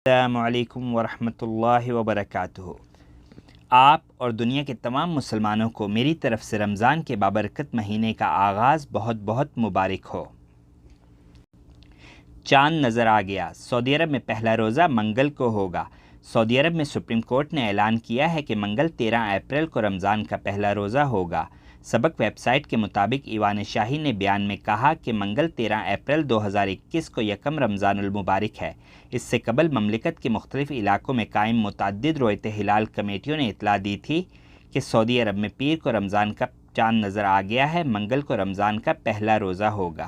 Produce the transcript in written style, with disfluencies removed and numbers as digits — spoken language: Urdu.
السلام علیکم ورحمۃ اللہ وبرکاتہ۔ آپ اور دنیا کے تمام مسلمانوں کو میری طرف سے رمضان کے بابرکت مہینے کا آغاز بہت بہت مبارک ہو۔ چاند نظر آ گیا۔ سعودی عرب میں پہلا روزہ منگل کو ہوگا۔ سعودی عرب میں سپریم کورٹ نے اعلان کیا ہے کہ منگل 13 اپریل کو رمضان کا پہلا روزہ ہوگا۔ سبق ویب سائٹ کے مطابق ایوان شاہی نے بیان میں کہا کہ منگل 13 اپریل 2021 کو یکم رمضان المبارک ہے۔ اس سے قبل مملکت کے مختلف علاقوں میں قائم متعدد رؤیت ہلال کمیٹیوں نے اطلاع دی تھی کہ سعودی عرب میں پیر کو رمضان کا چاند نظر آ گیا ہے، منگل کو رمضان کا پہلا روزہ ہوگا۔